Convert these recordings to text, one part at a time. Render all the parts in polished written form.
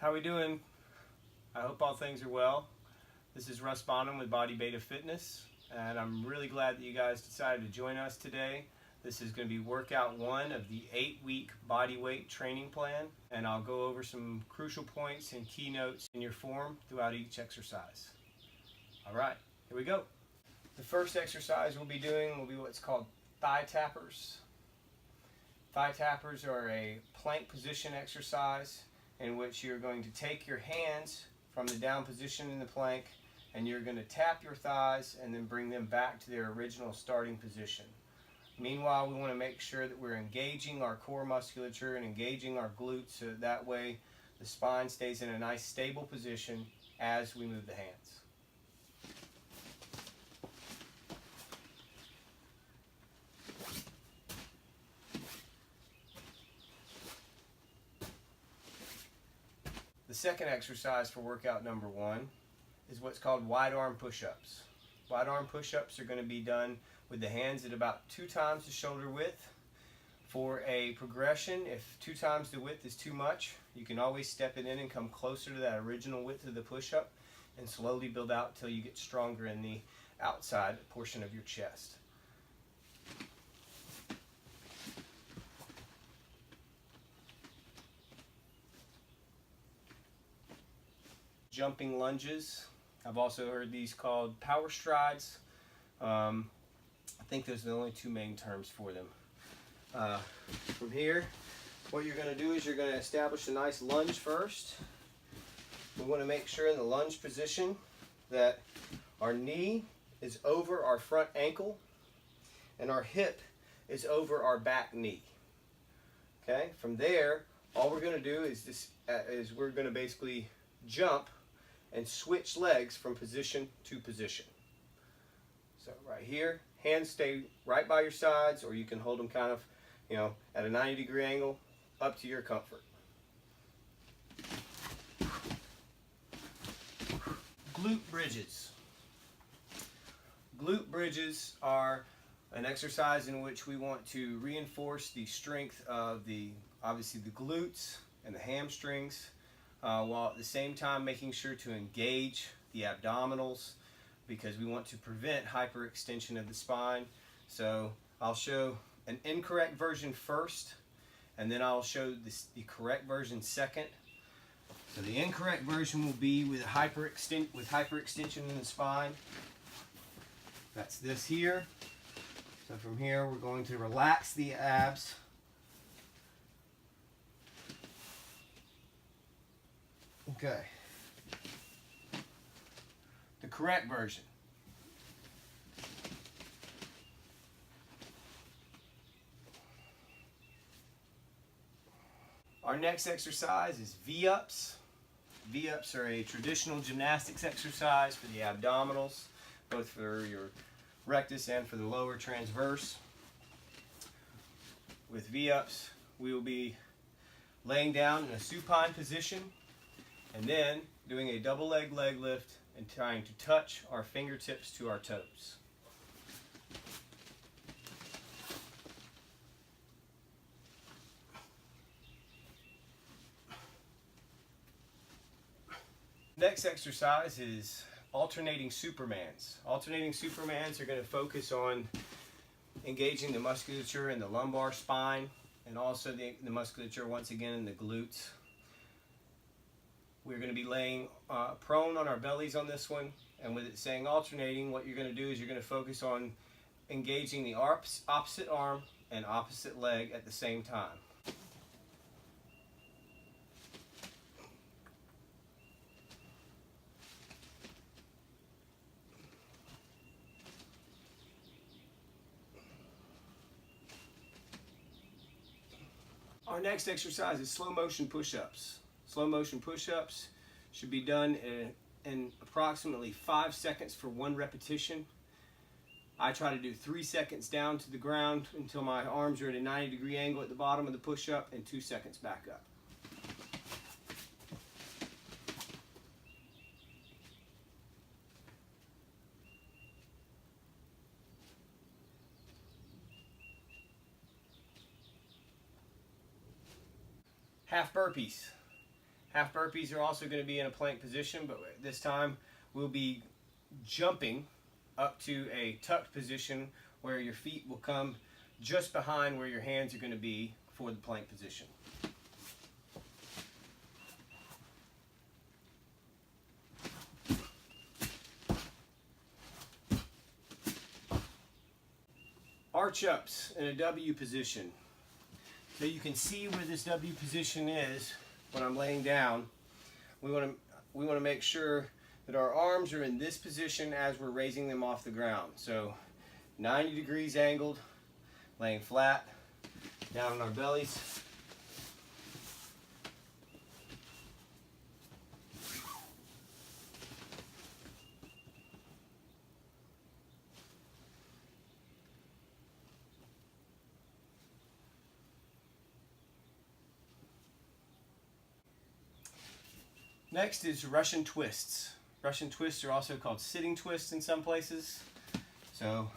How we doing? I hope all things are well. This is Russ Bonham with Bodyweight Fitness, and I'm really glad that you guys decided to join us today. This is going to be workout 1 of the 8-week bodyweight training plan, and I'll go over some crucial points and keynotes in your form throughout each exercise. All right, here we go. The first exercise we'll be doing will be what's called thigh tappers. Thigh tappers are a plank position exercise in which you're going to take your hands from the down position in the plank and you're going to tap your thighs and then bring them back to their original starting position. Meanwhile, we want to make sure that we're engaging our core musculature and engaging our glutes so that way the spine stays in a nice stable position as we move the hands. The second exercise for workout number 1 is what's called wide arm push-ups. Wide arm push-ups are going to be done with the hands at about 2 times the shoulder width. For a progression, if 2 times the width is too much, you can always step it in and come closer to that original width of the push-up and slowly build out until you get stronger in the outside portion of your chest. Jumping lunges. I've also heard these called power strides. I think those are the only 2 main terms for them. From here, what you're going to do is you're going to establish a nice lunge first. We want to make sure in the lunge position that our knee is over our front ankle and our hip is over our back knee. Okay? From there, all we're going to do is we're going to basically jump and switch legs from position to position. So right here, hands stay right by your sides, or you can hold them kind of, at a 90-degree angle, up to your comfort. Glute bridges. Glute bridges are an exercise in which we want to reinforce the strength of obviously the glutes and the hamstrings, while at the same time making sure to engage the abdominals because we want to prevent hyperextension of the spine. So I'll show an incorrect version first and then I'll show the correct version second. So the incorrect version will be with hyperextension in the spine. That's this here. So from here we're going to relax the abs. Okay. The correct version. Our next exercise is V-ups. V-ups are a traditional gymnastics exercise for the abdominals, both for your rectus and for the lower transverse. With V-ups, we will be laying down in a supine position and then doing a double leg lift and trying to touch our fingertips to our toes. Next exercise is alternating Supermans. Alternating Supermans are going to focus on engaging the musculature in the lumbar spine and also the musculature once again in the glutes. We're going to be laying prone on our bellies on this one, and with it saying alternating, what you're going to do is you're going to focus on engaging the opposite arm and opposite leg at the same time. Our next exercise is slow motion push-ups. Slow motion push-ups should be done in approximately 5 seconds for 1 repetition. I try to do 3 seconds down to the ground until my arms are at a 90-degree angle at the bottom of the push-up and 2 seconds back up. Half burpees. Half burpees are also going to be in a plank position, but this time we'll be jumping up to a tucked position where your feet will come just behind where your hands are going to be for the plank position. Arch ups in a W position. So you can see where this W position is when I'm laying down. We want to make sure that our arms are in this position as we're raising them off the ground. So 90 degrees angled, laying flat, down on our bellies. Next is Russian twists. Russian twists are also called sitting twists in some places. So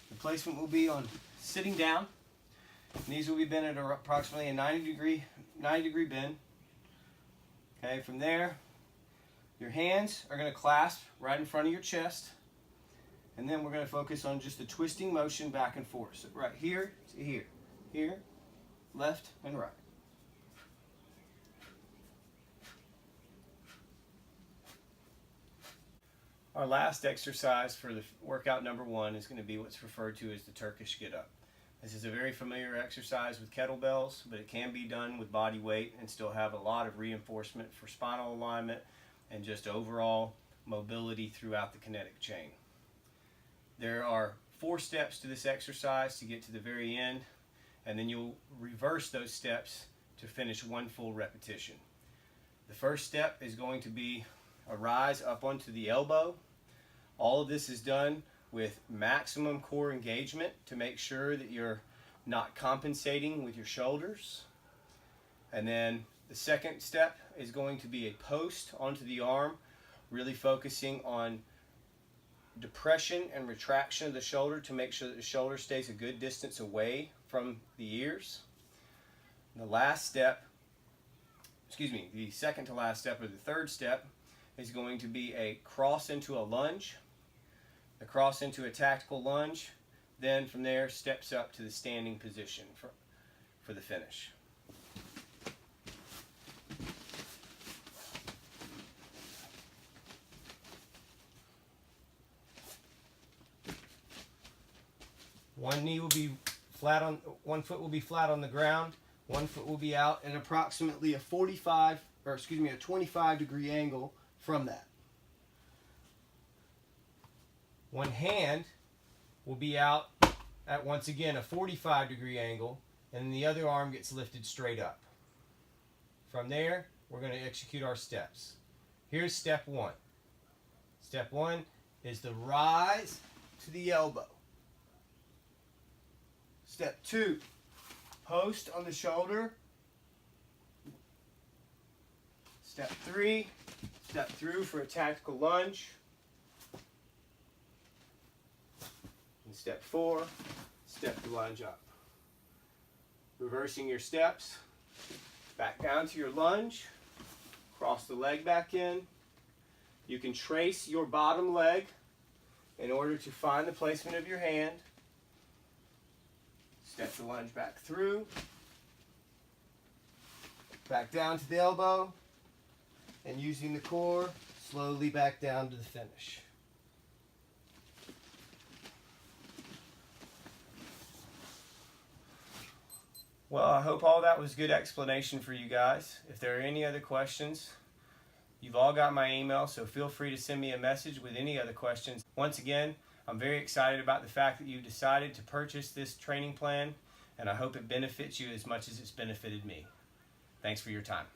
the placement will be on sitting down. Knees will be bent at approximately a 90 degree bend. Okay, from there, your hands are going to clasp right in front of your chest. And then we're going to focus on just the twisting motion back and forth. So right here to here, here, left and right. Our last exercise for the workout number 1 is going to be what's referred to as the Turkish get up. This is a very familiar exercise with kettlebells, but it can be done with body weight and still have a lot of reinforcement for spinal alignment and just overall mobility throughout the kinetic chain. There are 4 steps to this exercise to get to the very end, and then you'll reverse those steps to finish 1 full repetition. The first step is going to be a rise up onto the elbow. All of this is done with maximum core engagement to make sure that you're not compensating with your shoulders. And then the second step is going to be a post onto the arm, really focusing on depression and retraction of the shoulder to make sure that the shoulder stays a good distance away from the ears. And the second to last step, or the third step, is going to be a cross into a lunge, a cross into a tactical lunge, then from there steps up to the standing position for the finish. One foot will be flat on the ground, one foot will be out at approximately a 25 a 25 degree angle from that. One hand will be out at, once again, a 45 degree angle, and the other arm gets lifted straight up. From there, we're going to execute our steps. Here's step 1. Step 1 is the rise to the elbow. Step 2, post on the shoulder. Step 3, step through for a tactical lunge. And step 4, step the lunge up. Reversing your steps, back down to your lunge, cross the leg back in. You can trace your bottom leg in order to find the placement of your hand. Step the lunge back through, back down to the elbow, and using the core, slowly back down to the finish. Well, I hope all that was good explanation for you guys. If there are any other questions, you've all got my email, so feel free to send me a message with any other questions. Once again, I'm very excited about the fact that you decided to purchase this training plan, and I hope it benefits you as much as it's benefited me. Thanks for your time.